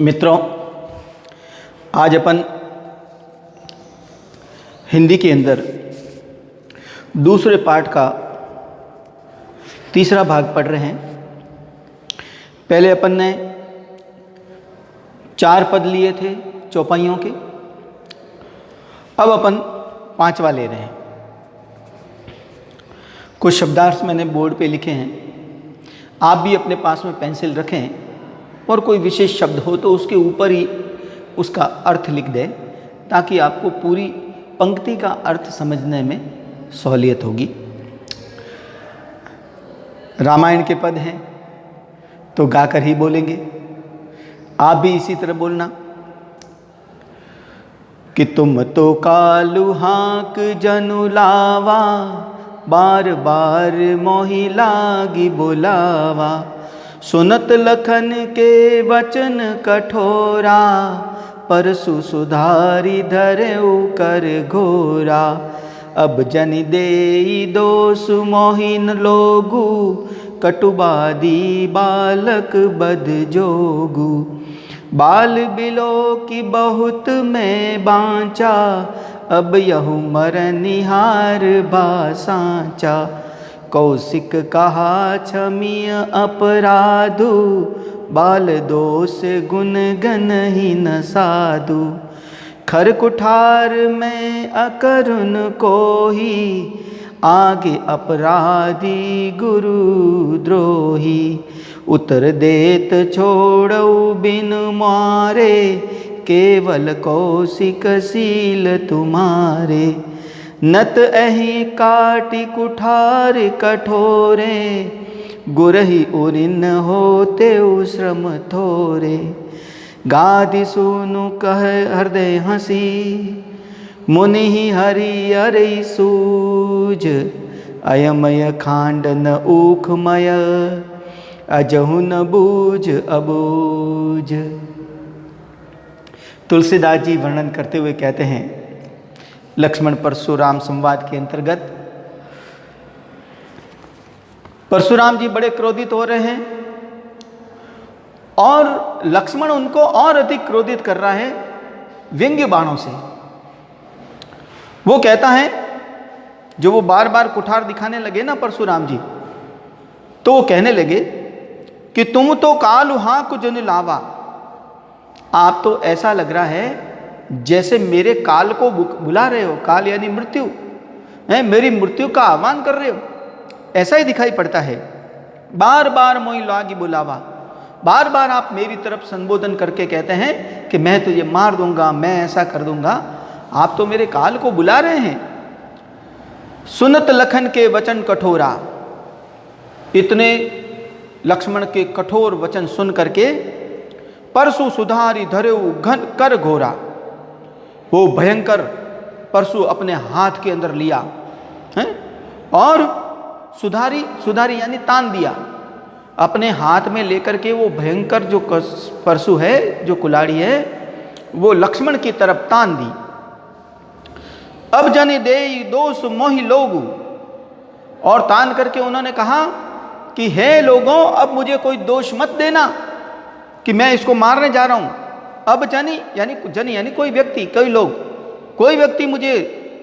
मित्रों, आज अपन हिंदी के अंदर दूसरे पाठ का तीसरा भाग पढ़ रहे हैं। पहले अपन ने 4 पद लिए थे चौपाइयों के, अब अपन 5वां ले रहे हैं। कुछ शब्दार्थ मैंने बोर्ड पे लिखे हैं, आप भी अपने पास में पेंसिल रखें और कोई विशेष शब्द हो तो उसके ऊपर ही उसका अर्थ लिख दें, ताकि आपको पूरी पंक्ति का अर्थ समझने में सहूलियत होगी। रामायण के पद हैं तो गाकर ही बोलेंगे, आप भी इसी तरह बोलना कि तुम तो कालू हाक जनु लावा, बार बार मोहि लागी बुलावा। सुनत लखन के वचन कठोरा, परसु सुधारी धरेउ कर घोरा। अब जन देई दोष मोहिन लोगु, कटुबादी बालक बद जोगु। बाल बिलो की बहुत में बाँचा, अब यहु मर निहार बासाचा। कौशिक कहा क्षमीय अपराधु, बाल दोष गुण गन ही न साधु। खर कुठार में अकरुण कोही, आगे अपराधी गुरु द्रोही। उतर देत छोड़ऊ बिन मारे, केवल कौशिक शील तुम्हारे। नत अहि काटि कुठार कठोरे, गुरहि उरिन होते श्रम थोरे। गादि सुनु कह हृदय हंसी, मुनि हरि हरि सूझ। अयमय खांडन ऊखमय, अजहु न बूझ अबूझ। तुलसीदास जी वर्णन करते हुए कहते हैं, लक्ष्मण परशुराम संवाद के अंतर्गत परशुराम जी बड़े क्रोधित हो रहे हैं और लक्ष्मण उनको और अधिक क्रोधित कर रहा है व्यंग्य बाणों से। वो कहता है, जो वो बार बार कुठार दिखाने लगे ना परशुराम जी, तो वो कहने लगे कि तुम तो कालु हाक जनु लावा। आप तो ऐसा लग रहा है जैसे मेरे काल को बुला रहे हो। काल यानी मृत्यु है, मेरी मृत्यु का आह्वान कर रहे हो, ऐसा ही दिखाई पड़ता है। बार बार मोहि लागी बुलावा, बार बार आप मेरी तरफ संबोधन करके कहते हैं कि मैं तुझे मार दूंगा, मैं ऐसा कर दूंगा। आप तो मेरे काल को बुला रहे हैं। सुनत लखन के वचन कठोरा, इतने लक्ष्मण के कठोर वचन सुन करके परशु सुधारी धरेउ घन कर घोरा। वो भयंकर परशु अपने हाथ के अंदर लिया है और सुधारी यानी तान दिया। अपने हाथ में लेकर के वो भयंकर जो परशु है, जो कुलाड़ी है, वो लक्ष्मण की तरफ तान दी। अब जन देई दोष मोहि लोगु, और तान करके उन्होंने कहा कि हे लोगों, अब मुझे कोई दोष मत देना कि मैं इसको मारने जा रहा हूं। अब जनी यानी कोई व्यक्ति, कोई व्यक्ति मुझे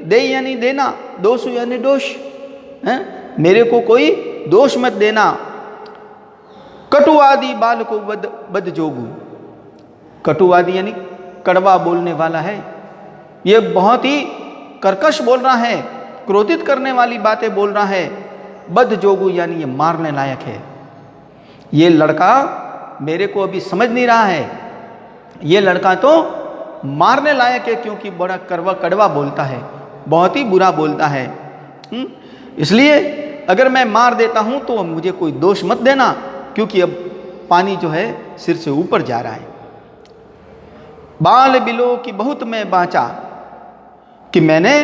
दे यानी देना, दोष यानी दोष है, मेरे को कोई दोष मत देना। कटुवादी बाल को बद जोगु। कटुवादी यानी कड़वा बोलने वाला है, ये बहुत ही कर्कश बोल रहा है, क्रोधित करने वाली बातें बोल रहा है। बद जोगु यानी ये मारने लायक है। ये लड़का मेरे को अभी समझ नहीं रहा है, ये लड़का तो मारने लायक है, क्योंकि बड़ा कड़वा बोलता है, बहुत ही बुरा बोलता है। इसलिए अगर मैं मार देता हूं तो मुझे कोई दोष मत देना, क्योंकि अब पानी जो है सिर से ऊपर जा रहा है। बाल बिलो की बहुत मैं बाँचा, कि मैंने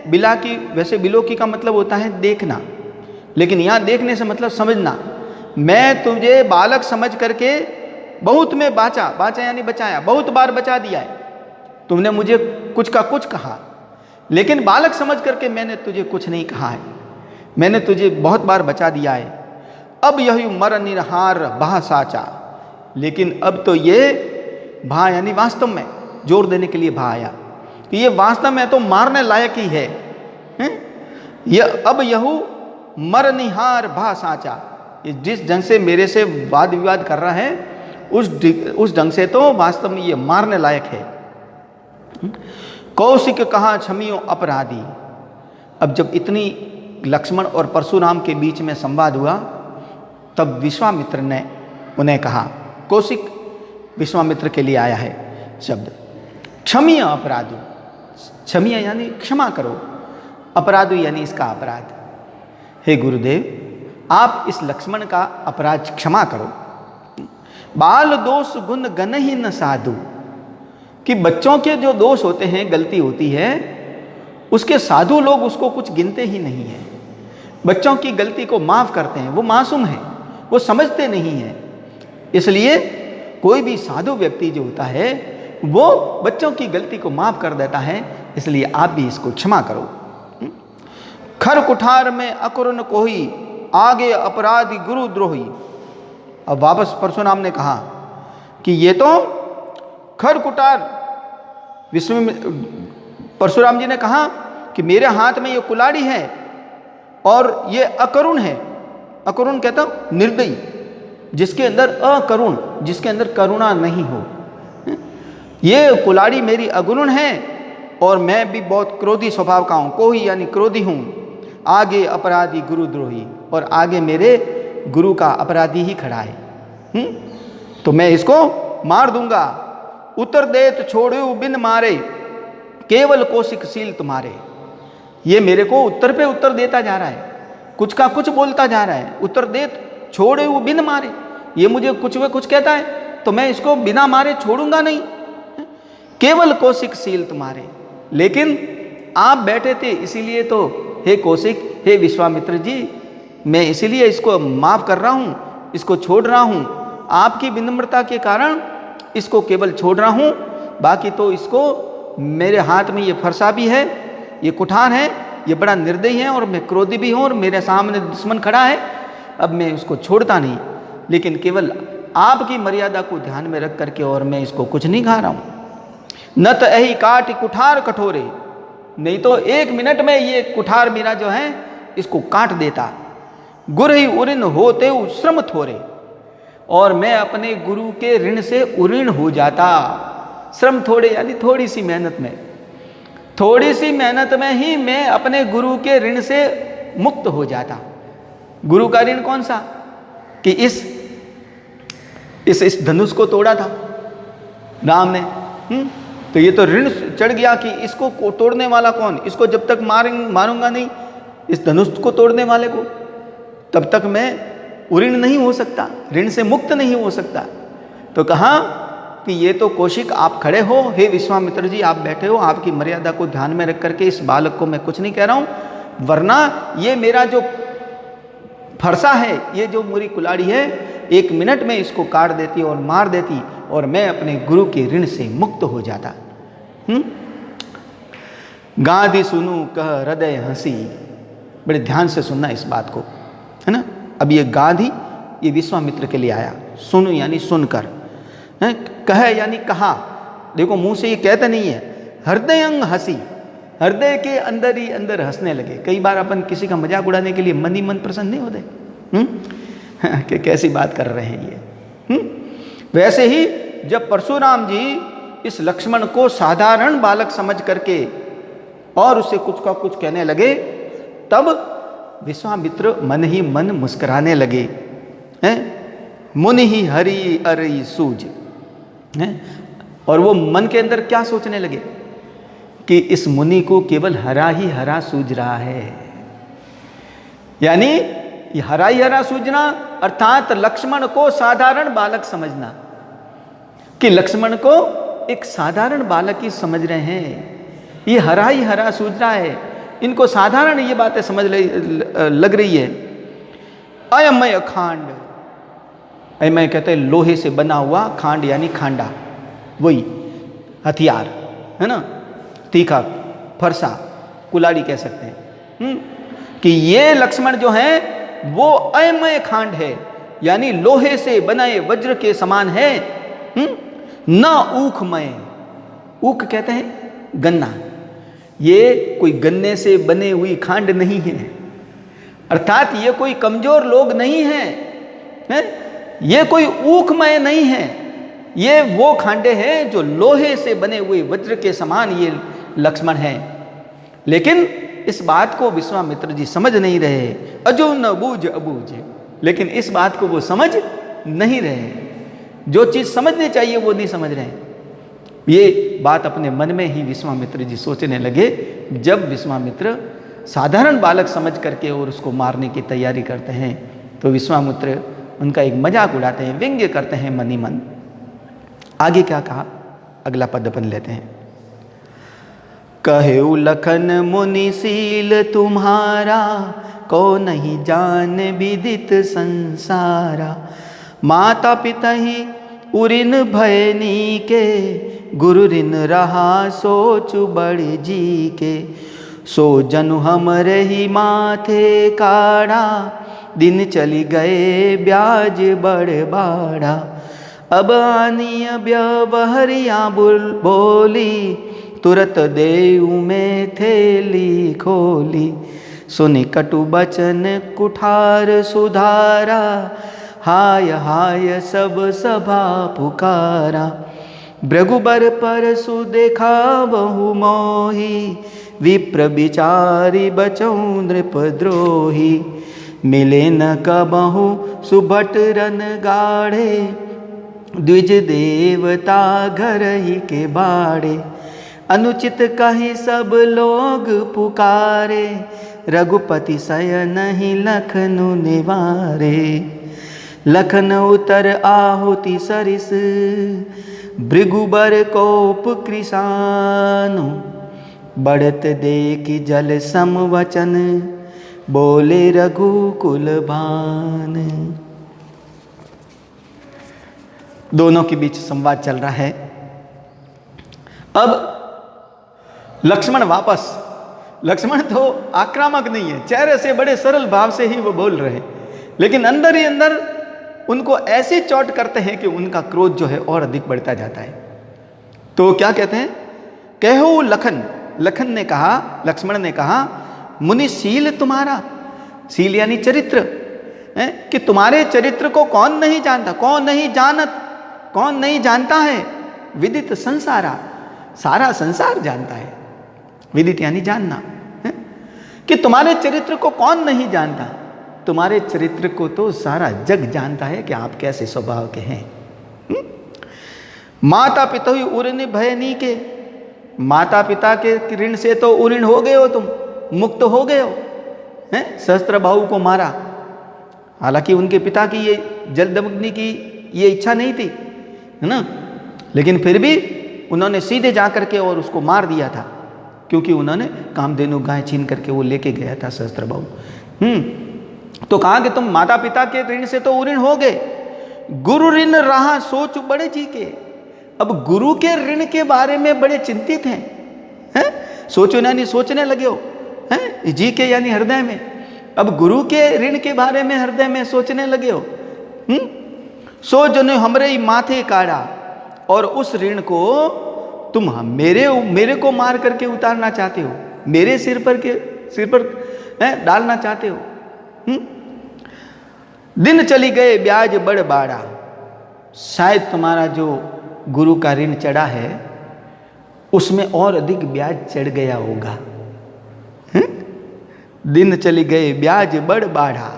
बिला की, वैसे बिलो की का मतलब होता है देखना, लेकिन यहाँ देखने से मतलब समझना। मैं तुझे बालक समझ करके बहुत में बाँचा यानी बचाया, बहुत बार बचा दिया है। तुमने मुझे कुछ का कुछ कहा, लेकिन बालक समझ करके मैंने तुझे कुछ नहीं कहा है, मैंने तुझे बहुत बार बचा दिया है। अब यही मर निरहार बहा साचा, लेकिन अब तो ये भा यानी वास्तव में, जोर देने के लिए भा आया कि ये वास्तव में तो मारने लायक ही है, हैं? यह अब यहू मरनिहार भा साचा, जिस ढंग से मेरे से वाद विवाद कर रहा है उस ढंग से तो वास्तव में ये मारने लायक है। कौशिक कहा क्षमियो अपराधी। अब जब इतनी लक्ष्मण और परशुराम के बीच में संवाद हुआ तब विश्वामित्र ने उन्हें कहा, कौशिक विश्वामित्र के लिए आया है शब्द, क्षमीय अपराधो, क्षमीय यानी क्षमा करो, अपराधो यानी इसका अपराध। हे गुरुदेव आप इस लक्ष्मण का अपराध क्षमा करो। बाल दोष गुण गण ही न साधु, कि बच्चों के जो दोष होते हैं, गलती होती है, उसके साधु लोग उसको कुछ गिनते ही नहीं है। बच्चों की गलती को माफ करते हैं, वो मासूम है, वो समझते नहीं है। इसलिए कोई भी साधु व्यक्ति जो होता है वो बच्चों की गलती को माफ कर देता है, इसलिए आप भी इसको क्षमा करो। खर कुठार में अकुरन कोई, आगे अपराधी गुरु द्रोही। अब वापस परशुराम ने कहा कि ये तो खर कुठार, परशुराम जी ने कहा कि मेरे हाथ में ये कुलाड़ी है और ये अकरुण है। अकरुण कहता हूं निर्दयी, जिसके अंदर अकरुण, जिसके अंदर करुणा नहीं हो। ये कुलाड़ी मेरी अगुण है और मैं भी बहुत क्रोधी स्वभाव का हूँ, कोई यानी क्रोधी हूँ। आगे अपराधी गुरुद्रोही, और आगे मेरे गुरु का अपराधी ही खड़ा है। तो मैं इसको मार दूंगा। उत्तर देत छोड़ू बिन मारे, केवल कौशिकशील तुम्हारे। ये मेरे को उत्तर पे उत्तर देता जा रहा है, कुछ का कुछ बोलता जा रहा है। उत्तर देत छोड़े वो बिन मारे, ये मुझे कुछ व कुछ कहता है तो मैं इसको बिना मारे छोड़ूंगा नहीं। केवल कौशिकशील तुम्हारे, लेकिन आप बैठे थे इसीलिए तो हे कौशिक, हे विश्वामित्र जी, मैं इसीलिए इसको माफ कर रहा हूँ, इसको छोड़ रहा हूँ। आपकी विनम्रता के कारण इसको केवल छोड़ रहा हूँ, बाकी तो इसको मेरे हाथ में ये फरसा भी है, ये कुठार है, ये बड़ा निर्दयी है और मैं क्रोधी भी हूँ और मेरे सामने दुश्मन खड़ा है। अब मैं उसको छोड़ता नहीं, लेकिन केवल आपकी मर्यादा को ध्यान में रख करके, और मैं इसको कुछ नहीं खा रहा हूँ। न तो यही काट कुठार कठोरे, नहीं तो 1 मिनट में ये कुठार मेरा जो है इसको काट देता। गुर ही उऋण होते श्रम थोरे, और मैं अपने गुरु के ऋण से उऋण हो जाता। श्रम थोड़े यानी थोड़ी सी मेहनत में, थोड़ी सी मेहनत में ही मैं अपने गुरु के ऋण से मुक्त हो जाता। गुरु का ऋण कौन सा? कि इस धनुष को तोड़ा था राम ने। तो ये तो ऋण चढ़ गया कि इसको तोड़ने वाला कौन, इसको जब तक मारूंगा नहीं इस धनुष को तोड़ने वाले को, तब तक मैं उऋण नहीं हो सकता, ऋण से मुक्त नहीं हो सकता। तो कहा कि ये तो कौशिक आप खड़े हो, हे विश्वामित्र जी आप बैठे हो, आपकी मर्यादा को ध्यान में रख करके इस बालक को मैं कुछ नहीं कह रहा हूँ, वरना ये मेरा जो फरसा है, ये जो मेरी कुलाड़ी है, 1 मिनट में इसको काट देती और मार देती और मैं अपने गुरु के ऋण से मुक्त हो जाता। गांधी सुनू कह हृदय हंसी, बड़े ध्यान से सुनना इस बात को, है ना। अब ये गांधी ये विश्वामित्र के लिए आया, सुनू यानी सुनकर, कह यानी कहा। देखो मुंह से ये कहते नहीं है, हृदय अंग हंसी, हृदय के अंदर ही अंदर हंसने लगे। कई बार अपन किसी का मजाक उड़ाने के लिए मन ही मन प्रसन्न नहीं होते कि कैसी बात कर रहे हैं ये। वैसे ही जब परशुराम जी इस लक्ष्मण को साधारण बालक समझ करके और उसे कुछ का कुछ कहने लगे, तब विश्वामित्र मन ही मन मुस्कुराने लगे। मुनि ही हरि अरि सूझ, और वो मन के अंदर क्या सोचने लगे कि इस मुनि को केवल हरा ही हरा सूझ रहा है। यानी ये हरा ही हरा सूझना अर्थात लक्ष्मण को साधारण बालक समझना, कि लक्ष्मण को एक साधारण बालक ही समझ रहे हैं, ये हरा ही हरा सूझ रहा है, इनको साधारण ये बातें समझ लग रही है। अयमय खांड, अयमय कहते हैं लोहे से बना हुआ, खांड यानी खांडा, वही हथियार है ना, तीखा फरसा, कुलाड़ी कह सकते हैं। कि ये लक्ष्मण जो है वो अयमय खांड है, यानी लोहे से बनाए वज्र के समान है। न ऊखमय, ऊख कहते हैं गन्ना, ये कोई गन्ने से बने हुई खांड नहीं है, अर्थात ये कोई कमजोर लोग नहीं हैं, ये कोई ऊखमय नहीं है, ये वो खांडे हैं जो लोहे से बने हुए वज्र के समान ये लक्ष्मण हैं। लेकिन इस बात को विश्वामित्र जी समझ नहीं रहे, अजो न बूझ अबूझ, लेकिन इस बात को वो समझ नहीं रहे, जो चीज समझनी चाहिए वो नहीं समझ रहे। ये बात अपने मन में ही विश्वामित्र जी सोचने लगे। जब विश्वामित्र साधारण बालक समझ करके और उसको मारने की तैयारी करते हैं, तो विश्वामित्र उनका एक मजाक उड़ाते हैं, व्यंग्य करते हैं मन ही मन। आगे क्या कहा, अगला पद अपन लेते हैं। कहे लखन मुनिशील तुम्हारा, को नहीं जान विदित संसारा। माता पिता ही उरिन भयनी के, गुरु ऋण रहा सोच बड़ जी के। सो जनु हमरे ही माथे काढ़ा, दिन चली गए ब्याज बड़ बाड़ा। अब आनिय व्यवहरिया बोली, तुरत देऊ में थैली खोली। सुनि कटु बचन कुठार सुधारा, हाय हाय सब सभा पुकारा। भृगुबर परसु देखा बहु मोही, विप्र विचारी बचौ नृपद्रोही। मिले न कबहु सुभट रन गाढ़े, द्विज देवता घर ही के बाड़े। अनुचित कही सब लोग पुकारे, रघुपति शयन ही लखनु निवारे। लखन उतर आहुति सरिस, भृगुबर कोप कृशानु। बढ़त देखि जल सम वचन, बोले रघुकुल भान। दोनों के बीच संवाद चल रहा है। अब लक्ष्मण वापस, लक्ष्मण तो आक्रामक नहीं है, चेहरे से बड़े सरल भाव से ही वो बोल रहे हैं, लेकिन अंदर ही अंदर उनको ऐसी चोट करते हैं कि उनका क्रोध जो है और अधिक बढ़ता जाता है। तो क्या कहते हैं, कहो लखन, लखन ने कहा, लक्ष्मण ने कहा, मुनिशील तुम्हारा, शील यानी चरित्र, कि तुम्हारे चरित्र को कौन नहीं जानता, कौन नहीं जानत, कौन नहीं जानता है। विदित संसारा, सारा संसार जानता है। विदित यानी जानना, है? कि तुम्हारे चरित्र को कौन नहीं जानता। तुम्हारे चरित्र को तो सारा जग जानता है कि आप कैसे स्वभाव के हैं। माता पिता ही उऋण भयनी के, माता पिता के ऋण से तो उऋण हो गए हो, तुम मुक्त हो गए हो, हैं? सहस्त्रबाहु को मारा, हालांकि उनके पिता की ये जलदग्नि की ये इच्छा नहीं थी, है ना, लेकिन फिर भी उन्होंने सीधे जा करके और उसको मार दिया था, क्योंकि उन्होंने कामधेनु गाय छीन करके वो लेके गया था सहस्त्रबाहु। तो कहा कि तुम माता पिता के ऋण से तो उऋण हो गए, गुरु ऋण रहा सोच बड़े जी के। अब गुरु के ऋण के बारे में बड़े चिंतित हैं, सोचो यानी सोचने लगे हो, हैं? जी के यानी हृदय में। अब गुरु के ऋण के बारे में हृदय में सोचने लगे हो। सो जनो हमरे ही माथे काढ़ा, और उस ऋण को तुम मेरे को मार करके उतारना चाहते हो, मेरे सिर पर डालना चाहते हो। दिन चली गए ब्याज बड़ बाड़ा, शायद तुम्हारा जो गुरु का ऋण चढ़ा है उसमें और अधिक ब्याज चढ़ गया होगा। दिन चली गए ब्याज बड़ बाढ़ा,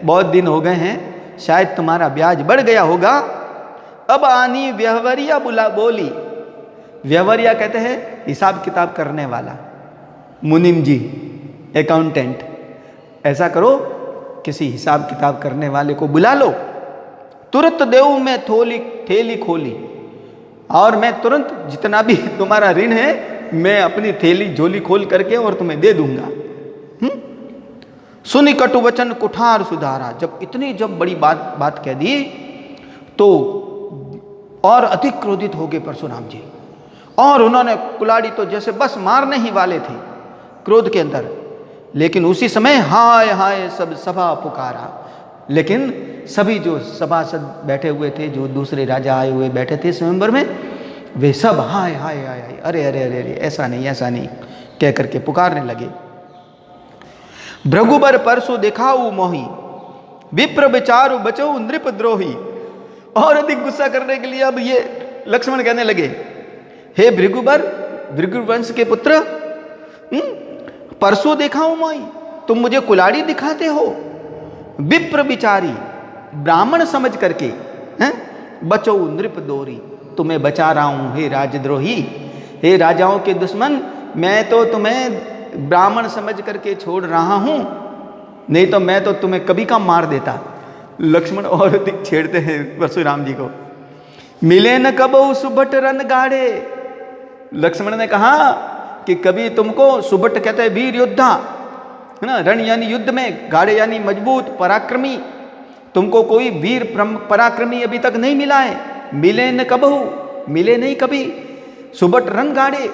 बहुत दिन हो गए हैं, शायद तुम्हारा ब्याज बढ़ गया होगा। अब आनी व्यवहारिया बोली, व्यवहारिया कहते हैं हिसाब किताब करने वाला, मुनिम जी अकाउंटेंट। ऐसा करो, किसी हिसाब किताब करने वाले को बुला लो, तुरंत देऊ मैं थैली खोली, और मैं तुरंत जितना भी तुम्हारा ऋण है मैं अपनी थैली झोली खोल करके और तुम्हें दे दूंगा। सुनी कटु वचन कुठार सुधारा, जब बड़ी बात कह दी तो और अधिक क्रोधित हो गए परशुराम जी, और उन्होंने कुलाड़ी तो जैसे बस मारने ही वाले थे क्रोध के अंदर, लेकिन उसी समय हाय हाय सब सभा पुकारा। लेकिन सभी जो सभासद बैठे हुए थे, जो दूसरे राजा आए हुए बैठे थे स्वयंवर में, वे सब हाय हाय हाय हाय, अरे अरे अरे अरे, ऐसा नहीं ऐसा नहीं कह करके पुकारने लगे। भृगुबर परसु दिखाऊ मोही, विप्र विचारु बचो नृप द्रोही। और अधिक गुस्सा करने के लिए अब ये लक्ष्मण कहने लगे, हे भृगुबर, भृगुवंश के पुत्र, परसों दिखाऊं मोही, तुम मुझे कुलाड़ी दिखाते हो। विप्र विचारी, ब्राह्मण समझ करके, हैं, बचो नृप दोरी, तुम्हें बचा रहा हूं हे राजद्रोही, हे राजाओं के दुश्मन, मैं तो तुम्हें ब्राह्मण समझ करके छोड़ रहा हूं, नहीं तो मैं तो तुम्हें कभी का मार देता। लक्ष्मण और अधिक छेड़ते हैं परशुराम जी को। मिले न कबो सुबट रन गाड़े, लक्ष्मण ने कहा कि कभी तुमको, सुबट कहते हैं वीर योद्धा, है ना, रण यानी युद्ध में, गाड़े यानी मजबूत पराक्रमी, तुमको कोई वीर पराक्रमी अभी तक नहीं मिला है। मिले न कबहू, मिले नहीं कभी, सुबट रन गाड़े,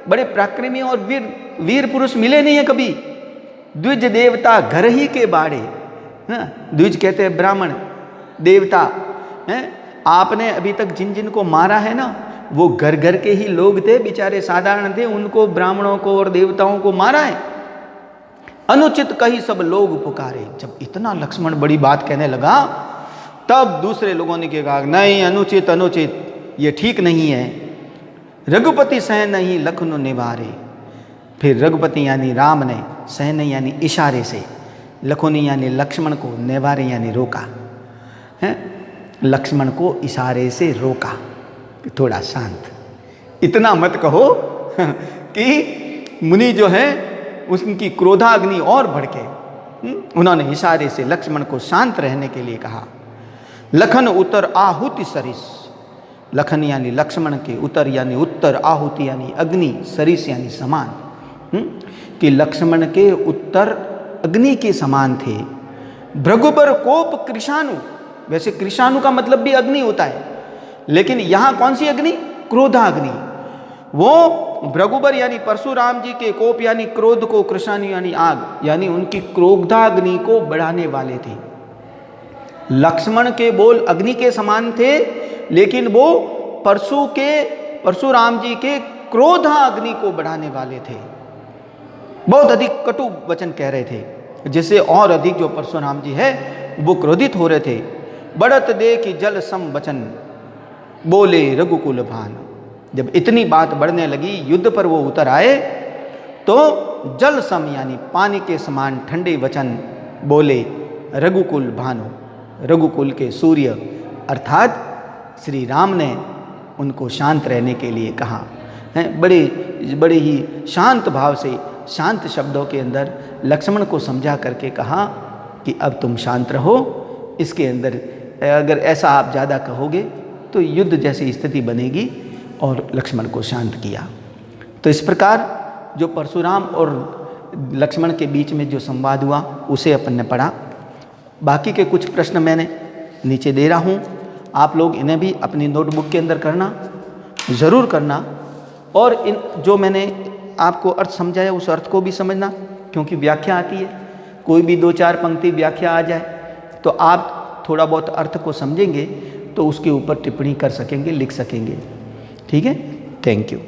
बड़े पराक्रमी और वीर पुरुष मिले नहीं है कभी। द्विज देवता घर ही के बाड़े, द्विज कहते हैं ब्राह्मण, देवता हैं, आपने अभी तक जिन जिन को मारा है ना, वो घर घर के ही लोग थे, बेचारे साधारण थे, उनको ब्राह्मणों को और देवताओं को मारा है। अनुचित कही सब लोग पुकारे। जब इतना लक्ष्मण बड़ी बात कहने लगा, तब दूसरे लोगों ने कहा नहीं, अनुचित अनुचित, ये ठीक नहीं है। रघुपति सह नहीं लखन निवारे। फिर रघुपति यानी राम ने, सहन यानी इशारे से, लखुनी यानी लक्ष्मण को, नेवारे यानी रोका है, लक्ष्मण को इशारे से रोका कि थोड़ा शांत, इतना मत कहो कि मुनि जो है उनकी क्रोधाग्नि और भड़के। उन्होंने इशारे से लक्ष्मण को शांत रहने के लिए कहा। लखन उतर आहुति सरिस, लखन यानी लक्ष्मण के, उतर यानी उत्तर, आहुति यानी अग्नि, सरिस यानी समान, कि लक्ष्मण के उत्तर अग्नि के समान थे। भृगुबर कोप कृषाणु, वैसे कृषाणु का मतलब भी अग्नि होता है, लेकिन यहां कौन सी अग्नि? क्रोधाग्नि। वो भृगुबर यानी परशुराम जी के कोप यानी क्रोध को, कृषाणु यानी आग, यानी उनकी क्रोधाग्नि को बढ़ाने वाले थे। लक्ष्मण के बोल अग्नि के समान थे, लेकिन वो परशुराम जी के क्रोधाग्नि को बढ़ाने वाले थे। बहुत अधिक कटु वचन कह रहे थे, जिससे और अधिक जो परशुराम जी है वो क्रोधित हो रहे थे। बढ़त दे कि जल सम वचन, बोले रघुकुल भान। जब इतनी बात बढ़ने लगी, युद्ध पर वो उतर आए, तो जल सम यानी पानी के समान ठंडे वचन बोले रघुकुल भानु, रघुकुल के सूर्य अर्थात श्री राम ने उनको शांत रहने के लिए कहा है। बड़े ही शांत भाव से, शांत शब्दों के अंदर लक्ष्मण को समझा करके कहा कि अब तुम शांत रहो। इसके अंदर अगर ऐसा आप ज़्यादा कहोगे तो युद्ध जैसी स्थिति बनेगी, और लक्ष्मण को शांत किया। तो इस प्रकार जो परशुराम और लक्ष्मण के बीच में जो संवाद हुआ उसे अपन ने पढ़ा। बाकी के कुछ प्रश्न मैंने नीचे दे रहा हूँ, आप लोग इन्हें भी अपनी नोटबुक के अंदर करना, ज़रूर करना। और इन जो मैंने आपको अर्थ समझाया उस अर्थ को भी समझना, क्योंकि व्याख्या आती है, कोई भी 2-4 पंक्ति व्याख्या आ जाए तो आप थोड़ा बहुत अर्थ को समझेंगे तो उसके ऊपर टिप्पणी कर सकेंगे, लिख सकेंगे। ठीक है, थैंक यू।